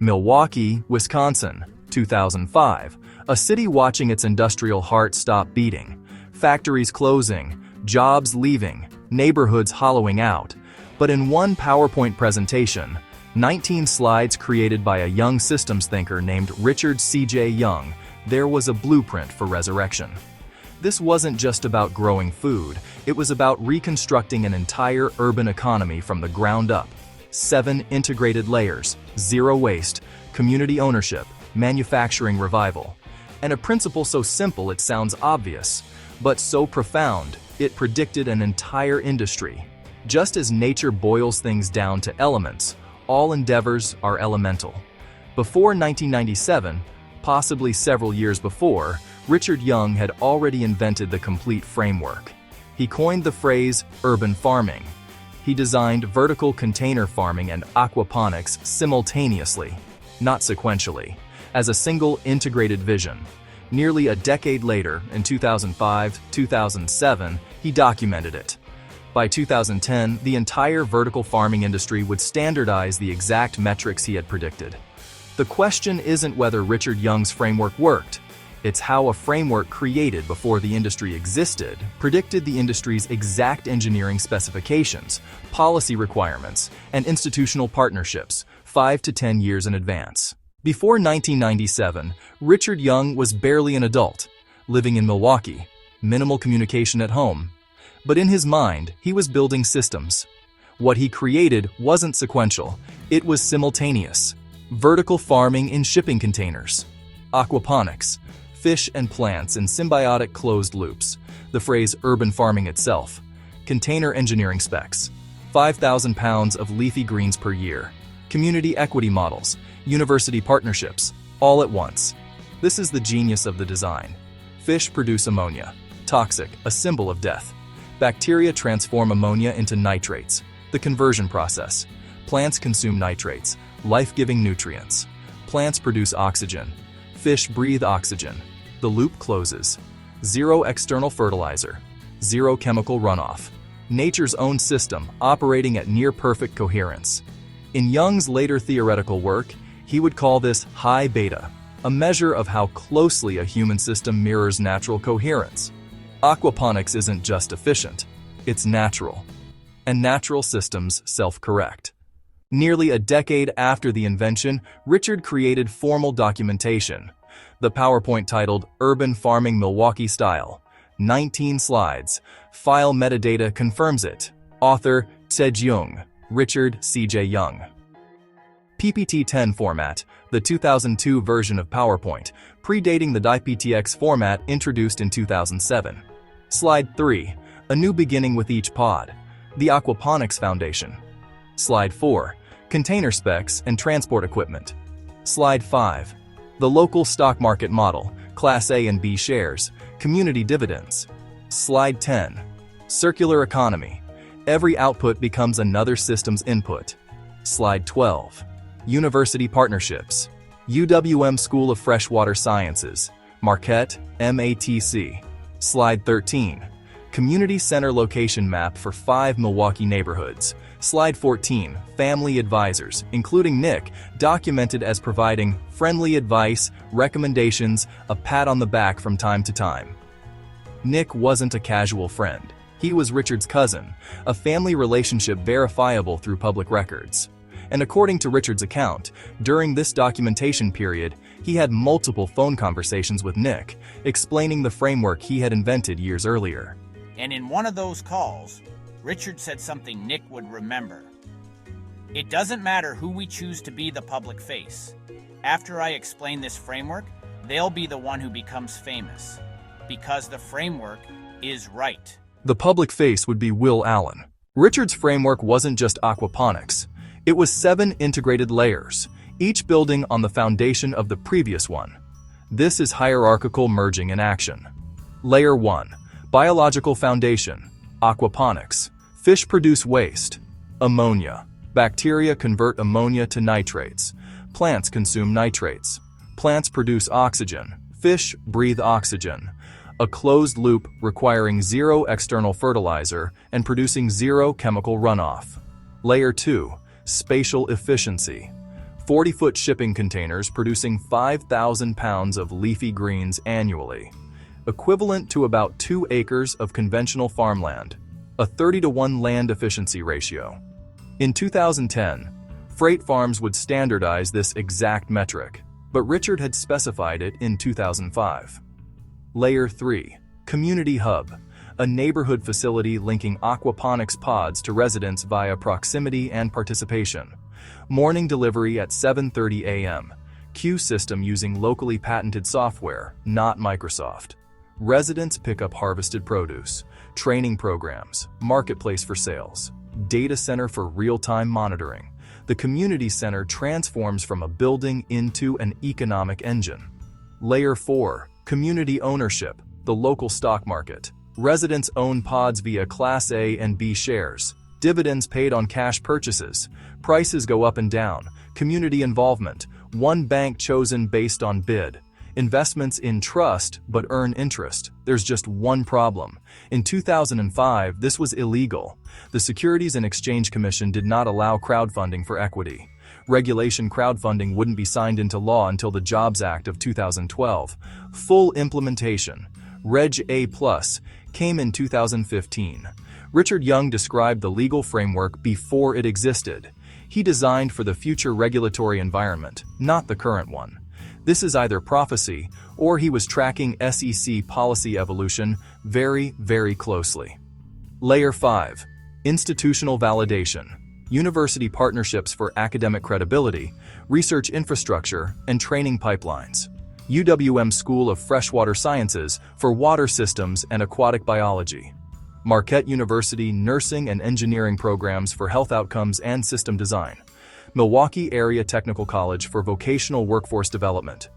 Milwaukee, Wisconsin, 2005. A city watching its industrial heart stop beating. Factories closing, jobs leaving, neighborhoods hollowing out. But in one PowerPoint presentation, 19 slides created by a young systems thinker named Richard C.J. Young, there was a blueprint for resurrection. This wasn't just about growing food, it was about reconstructing an entire urban economy from the ground up. 7 integrated layers, zero waste, community ownership, manufacturing revival. And a principle so simple it sounds obvious, but so profound, it predicted an entire industry. Just as nature boils things down to elements, all endeavors are elemental. Before 1997, possibly several years before, Richard Young had already invented the complete framework. He coined the phrase urban farming. He designed vertical container farming and aquaponics simultaneously, not sequentially, as a single integrated vision. Nearly a decade later, in 2005-2007, he documented it. By 2010, the entire vertical farming industry would standardize the exact metrics he had predicted. The question isn't whether Richard Young's framework worked. It's how a framework created before the industry existed predicted the industry's exact engineering specifications, policy requirements, and institutional partnerships 5 to 10 years in advance. Before 1997, Richard Young was barely an adult, living in Milwaukee, minimal communication at home. But in his mind, he was building systems. What he created wasn't sequential, it was simultaneous. Vertical farming in shipping containers, aquaponics, fish and plants in symbiotic closed loops, the phrase urban farming itself, container engineering specs, 5,000 pounds of leafy greens per year, community equity models, university partnerships, all at once. This is the genius of the design. Fish produce ammonia, toxic, a symbol of death. Bacteria transform ammonia into nitrates, the conversion process. Plants consume nitrates, life-giving nutrients. Plants produce oxygen. Fish breathe oxygen. The loop closes. Zero external fertilizer. Zero chemical runoff. Nature's own system operating at near-perfect coherence. In Young's later theoretical work, he would call this high beta, a measure of how closely a human system mirrors natural coherence. Aquaponics isn't just efficient, it's natural. And natural systems self-correct. Nearly a decade after the invention, Richard created formal documentation. The PowerPoint titled Urban Farming Milwaukee Style. 19 slides. File metadata confirms it. Author Zhejiang, Richard C.J. Young. PPT-10 format, the 2002 version of PowerPoint, predating the DIPTX format introduced in 2007. Slide 3. A new beginning with each pod. The Aquaponics Foundation. Slide 4. Container specs and transport equipment. Slide 5. The local stock market model, Class A and B shares, community dividends. Slide 10. Circular economy. Every output becomes another system's input. Slide 12. University partnerships. UWM School of Freshwater Sciences, Marquette, MATC. Slide 13. Community center location map for 5 Milwaukee neighborhoods. Slide 14. Family advisors, including Nick, documented as providing friendly advice, recommendations, a pat on the back from time to time. Nick wasn't a casual friend. He was Richard's cousin, a family relationship verifiable through public records. And according to Richard's account, during this documentation period, he had multiple phone conversations with Nick, explaining the framework he had invented years earlier. And in one of those calls, Richard said something Nick would remember. It doesn't matter who we choose to be the public face. After I explain this framework, they'll be the one who becomes famous. Because the framework is right. The public face would be Will Allen. Richard's framework wasn't just aquaponics. It was 7 integrated layers, each building on the foundation of the previous one. This is hierarchical merging in action. Layer 1. Biological foundation. Aquaponics. Fish produce waste. Ammonia. Bacteria convert ammonia to nitrates. Plants consume nitrates. Plants produce oxygen. Fish breathe oxygen. A closed loop requiring zero external fertilizer and producing zero chemical runoff. Layer 2. Spatial efficiency. 40-foot shipping containers producing 5,000 pounds of leafy greens annually, equivalent to about 2 acres of conventional farmland, a 30-to-1 land efficiency ratio. In 2010, freight farms would standardize this exact metric, but Richard had specified it in 2005. Layer 3. Community Hub, a neighborhood facility linking aquaponics pods to residents via proximity and participation. Morning delivery at 7:30 a.m. Queue system using locally patented software, not Microsoft. Residents pick up harvested produce. Training programs. Marketplace for sales. Data center for real-time monitoring. The community center transforms from a building into an economic engine. Layer 4. Community ownership, the local stock market. Residents own pods via Class A and B shares. Dividends paid on cash purchases. Prices go up and down. Community involvement. One bank chosen based on bid. Investments in trust but earn interest. There's just one problem. In 2005, this was illegal. The Securities and Exchange Commission did not allow crowdfunding for equity. Regulation crowdfunding wouldn't be signed into law until the Jobs Act of 2012. Full implementation, Reg A+, came in 2015. Richard Young described the legal framework before it existed. He designed for the future regulatory environment, not the current one. This is either prophecy, or he was tracking SEC policy evolution very, very closely. Layer 5. Institutional validation. University partnerships for academic credibility, research infrastructure, and training pipelines. UWM School of Freshwater Sciences for water systems and aquatic biology. Marquette University nursing and engineering programs for health outcomes and system design. Milwaukee Area Technical College for vocational workforce development.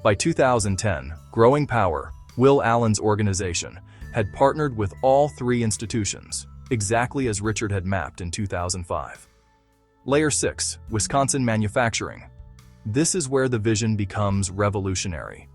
By 2010, Growing Power, Will Allen's organization, had partnered with all 3 institutions, exactly as Richard had mapped in 2005. Layer 6. Wisconsin Manufacturing. This is where the vision becomes revolutionary.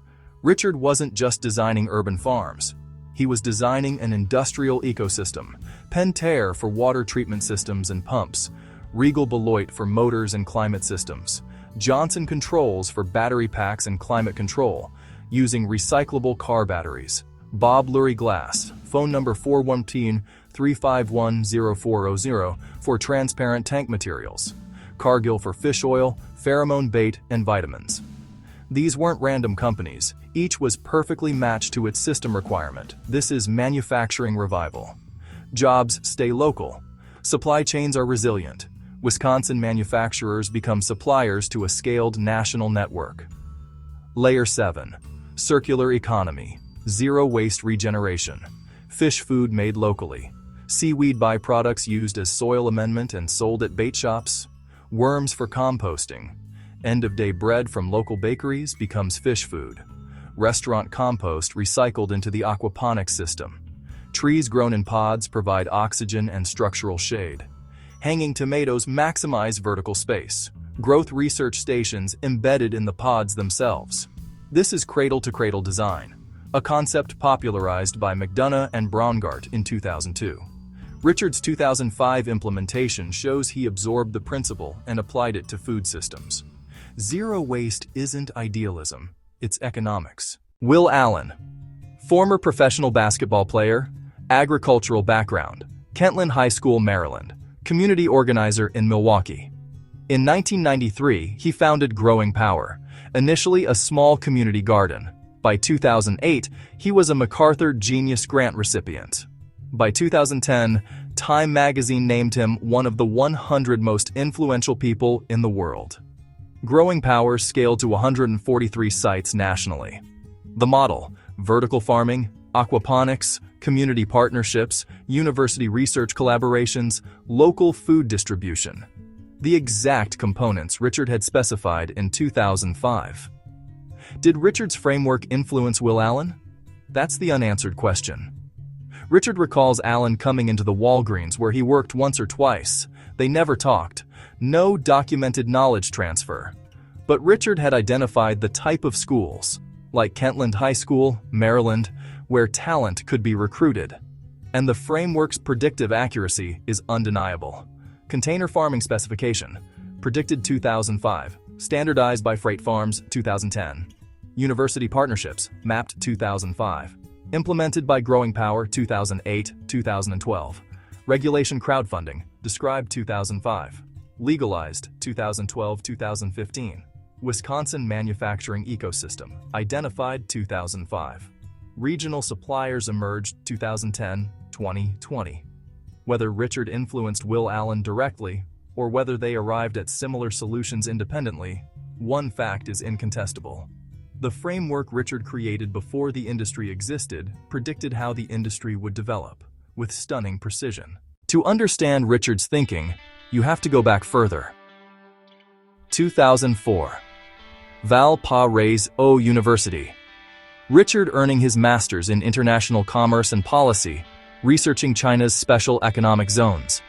Richard wasn't just designing urban farms. He was designing an industrial ecosystem. Pentair for water treatment systems and pumps. Regal Beloit for motors and climate systems. Johnson Controls for battery packs and climate control, using recyclable car batteries. Bob Lurie Glass, phone number 412-351-0400 for transparent tank materials. Cargill for fish oil, pheromone bait, and vitamins. These weren't random companies. Each was perfectly matched to its system requirement. This is manufacturing revival. Jobs stay local. Supply chains are resilient. Wisconsin manufacturers become suppliers to a scaled national network. Layer 7. Circular economy. Zero waste regeneration. Fish food made locally. Seaweed byproducts used as soil amendment and sold at bait shops. Worms for composting. End-of-day bread from local bakeries becomes fish food. Restaurant compost recycled into the aquaponics system. Trees grown in pods provide oxygen and structural shade. Hanging tomatoes maximize vertical space. Growth research stations embedded in the pods themselves. This is cradle-to-cradle design, a concept popularized by McDonough and Braungart in 2002. Richard's 2005 implementation shows he absorbed the principle and applied it to food systems. Zero waste isn't idealism, it's economics. Will Allen, former professional basketball player, agricultural background, Kentland High School, Maryland, community organizer in Milwaukee. In 1993, he founded Growing Power, initially a small community garden. By 2008, he was a MacArthur Genius Grant recipient. By 2010, Time magazine named him one of the 100 most influential people in the world. Growing Power scaled to 143 sites nationally. The model: vertical farming, aquaponics, community partnerships, university research collaborations, local food distribution. The exact components Richard had specified in 2005. Did Richard's framework influence Will Allen? That's the unanswered question. Richard recalls Allen coming into the Walgreens where he worked once or twice. They never talked. No documented knowledge transfer. But Richard had identified the type of schools, like Kentland High School, Maryland, where talent could be recruited. And the framework's predictive accuracy is undeniable. Container farming specification, predicted 2005, Standardized by Freight Farms, 2010. University Partnerships, mapped 2005. Implemented by Growing Power, 2008-2012. Regulation Crowdfunding, described 2005. Legalized, 2012-2015. Wisconsin Manufacturing Ecosystem, identified 2005. Regional suppliers emerged 2010-2020. Whether Richard influenced Will Allen directly, or whether they arrived at similar solutions independently, one fact is incontestable. The framework Richard created before the industry existed predicted how the industry would develop, with stunning precision. To understand Richard's thinking, you have to go back further. 2004. Valparaiso University. Richard earning his master's in international commerce and policy, researching China's special economic zones.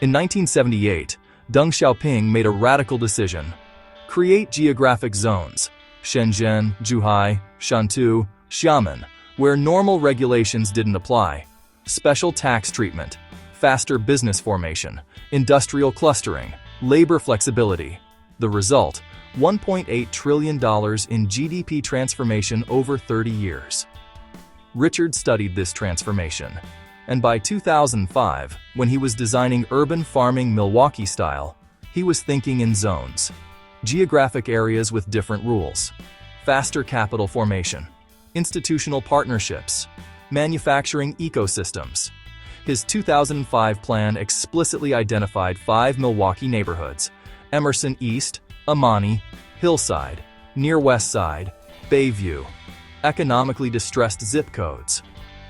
In 1978, Deng Xiaoping made a radical decision: create geographic zones, Shenzhen, Zhuhai, Shantou, Xiamen, where normal regulations didn't apply, special tax treatment, faster business formation, industrial clustering, labor flexibility. The result, $1.8 trillion in GDP transformation over 30 years. Richard studied this transformation, and by 2005, when he was designing urban farming Milwaukee Style, he was thinking in zones, geographic areas with different rules, faster capital formation, institutional partnerships, manufacturing ecosystems. His 2005 plan explicitly identified 5 Milwaukee neighborhoods: Emerson East, Amani, Hillside, Near West Side, Bayview, economically distressed zip codes.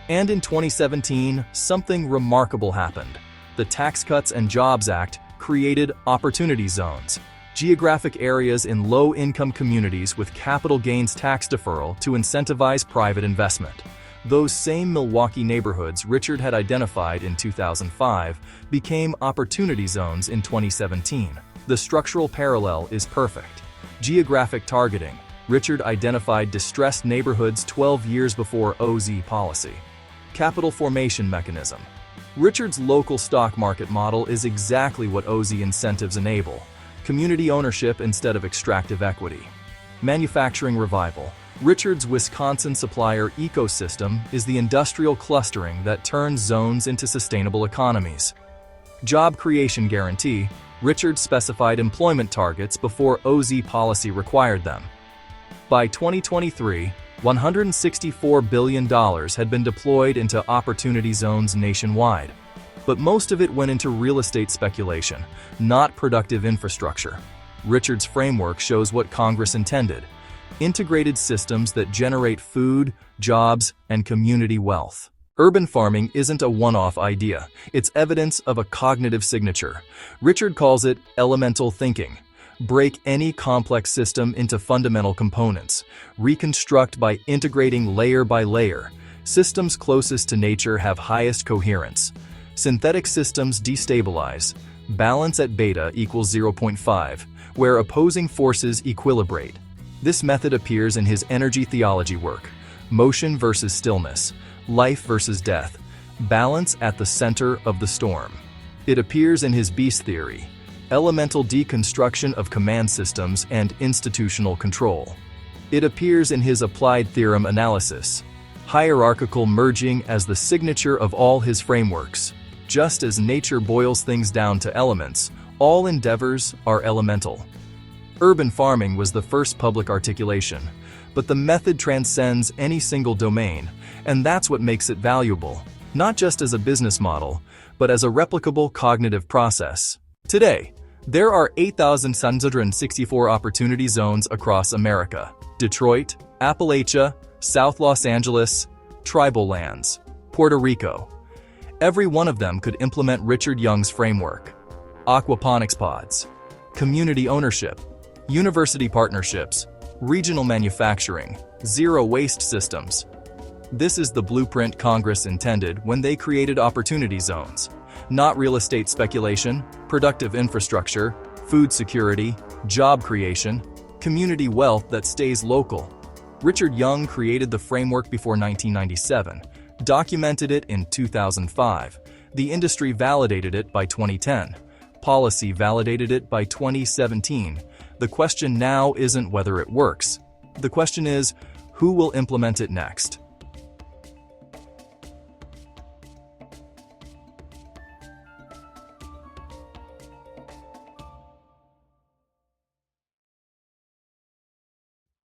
And in 2017, something remarkable happened. The Tax Cuts and Jobs Act created opportunity zones, geographic areas in low-income communities with capital gains tax deferral to incentivize private investment. Those same Milwaukee neighborhoods Richard had identified in 2005 became opportunity zones in 2017. The structural parallel is perfect. Geographic targeting. Richard identified distressed neighborhoods 12 years before OZ policy. Capital formation mechanism. Richard's local stock market model is exactly what OZ incentives enable: community ownership instead of extractive equity. Manufacturing revival. Richard's Wisconsin supplier ecosystem is the industrial clustering that turns zones into sustainable economies. Job creation guarantee. Richard specified employment targets before OZ policy required them. By 2023, $164 billion had been deployed into opportunity zones nationwide. But most of it went into real estate speculation, not productive infrastructure. Richard's framework shows what Congress intended: integrated systems that generate food, jobs, and community wealth. Urban farming isn't a one-off idea, it's evidence of a cognitive signature. Richard calls it elemental thinking. Break any complex system into fundamental components. Reconstruct by integrating layer by layer. Systems closest to nature have highest coherence. Synthetic systems destabilize. Balance at beta equals 0.5, where opposing forces equilibrate. This method appears in his energy theology work: motion versus stillness, life versus death, balance at the center of the storm. It appears in his beast theory: elemental deconstruction of command systems and institutional control. It appears in his applied theorem analysis: hierarchical merging as the signature of all his frameworks. Just as nature boils things down to elements, all endeavors are elemental. Urban farming was the first public articulation, but the method transcends any single domain, and that's what makes it valuable, not just as a business model, but as a replicable cognitive process. Today, there are 8,764 opportunity zones across America: Detroit, Appalachia, South Los Angeles, tribal lands, Puerto Rico. Every one of them could implement Richard Young's framework. Aquaponics pods, community ownership, university partnerships, regional manufacturing, zero waste systems. This is the blueprint Congress intended when they created opportunity zones. Not real estate speculation, productive infrastructure, food security, job creation, community wealth that stays local. Richard Young created the framework before 1997, documented it in 2005. The industry validated it by 2010. Policy validated it by 2017. The question now isn't whether it works. The question is, who will implement it next?